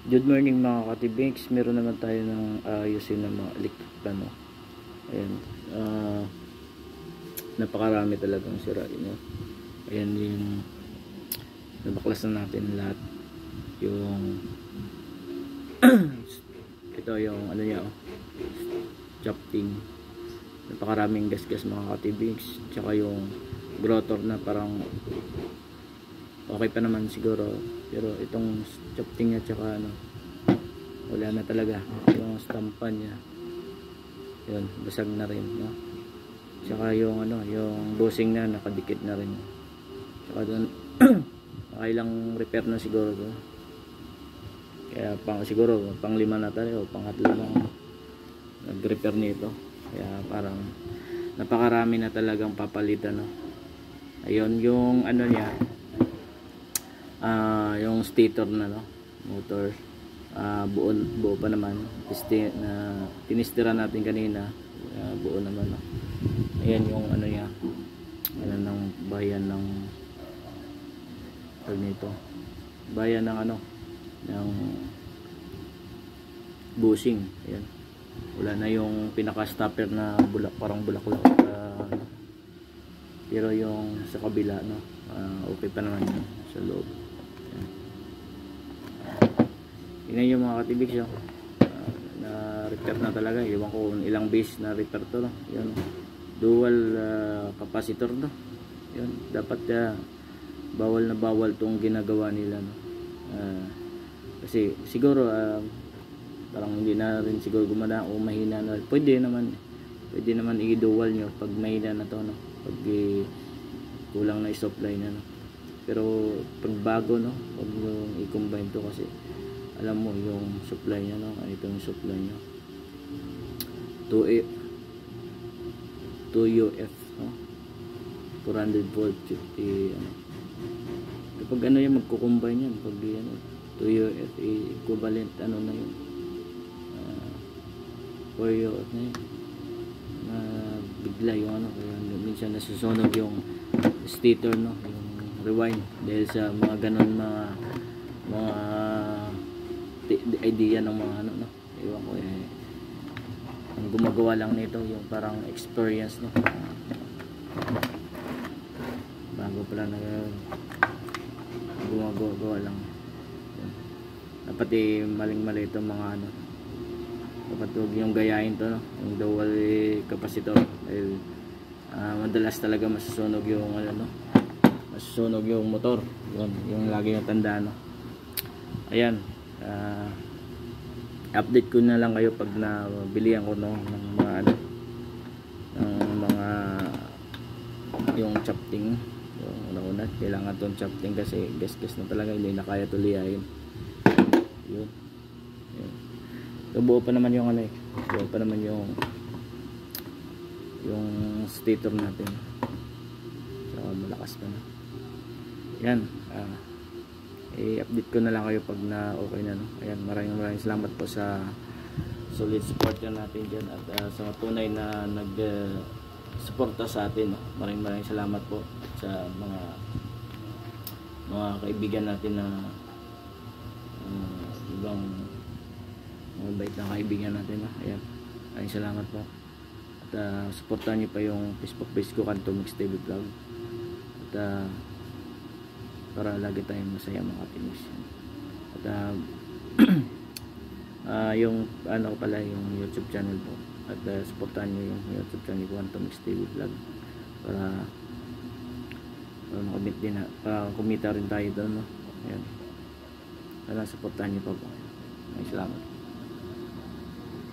Good morning mga ka-TBX. Meron naman tayo ng ayusin ng mga electric pan, no? Ayan. Napakarami talagang sira, no? Ayan yung nabaklasan natin lahat. Yung ito yung ano niya, oh, shafting. Napakaraming gas-gas mga ka-TBX. Tsaka yung grotor na parang okay pa naman siguro, pero itong shafting niya tsaka ano, wala na talaga yung stampa niya, yun, basag na rin, no? Tsaka yung ano, yung bushing na nakadikit na rin, tsaka doon nakailang repair na siguro doon, kaya siguro pang 5 na tayo o pang 3 na nag-repair nito, kaya parang napakarami na talagang papalitan, no? Ayun yung ano niya, yung stator na, no, motor, buo pa naman, tinistira natin kanina, buo naman, no? Ayan yung ano niya, ayan ng bayan ng nito, bayan ng ano, ng bushing. Ayan, wala na yung pinaka stopper na parang bulaklak, pero yung sa kabila, no, okay pa naman yun sa loob. Tingnan yung mga ka-TBX, na repair na talaga. Iwan ko ilang base na repair to, no? Yun, dual capacitor, no? Yun, dapat bawal na bawal tong ginagawa nila, no? Kasi siguro parang hindi na rin siguro gumana o mahina na. Pwede naman i-dual nyo pag mahina na to, no? Pag kulang na i-supply na, no? Pero pag bago, no, pag i-combine to, kasi alam mo yung supply niya, no? Ito yung supply niya, 2UF, no? 400 volt 50, ano. Kapag ano yan, magko-combine yan pag ano, 2UF equivalent, ano na yun, 4UF na yun, bigla yung ano, kaya minsan nasusunog yung stator, no, yung rewind, dahil sa mga ganon, mga idea ng mga ano, no, iwan ko, ang gumagawa lang nito yung parang experience, no, bago pala na gumagawa lang. Dapat maling-mali itong mga ano, dapat huwag yung gayahin to, no, yung dual capacitor, dahil madalas talaga masusunog yung ano, no, masusunog yung motor. Yun, yung lagi yung tanda, no. Ayan, update ko na lang kayo pag nabilihan ko, no, ng mga ano, ng mga yung shafting. Yung una-una kailangan tong shafting kasi gas-gas na talaga, hindi na kaya tuliyahin. Yun. So, buo pa naman yung ano, buo pa naman yung stator natin, so malakas pa na. Yan, i-update ko na lang kayo pag na okay na, no? Ayan, maraming salamat po sa solid support natin dyan, at sa tunay na suporta sa atin, no? Maraming salamat po sa mga kaibigan natin na ibang mga bait na kaibigan natin, no? Ayan, maraming salamat po, at supportan nyo pa yung Facebook page ko, Kanto Mix TV Vlog, at para lagi tayong masaya mga ka-TBX. At yung ano pala, yung YouTube channel po, at supportan nyo yung YouTube channel ko, Kanto Mix TV Vlog, para makamit din, para kumita rin tayo doon, no? Ayan, supportan nyo pa po. May salamat.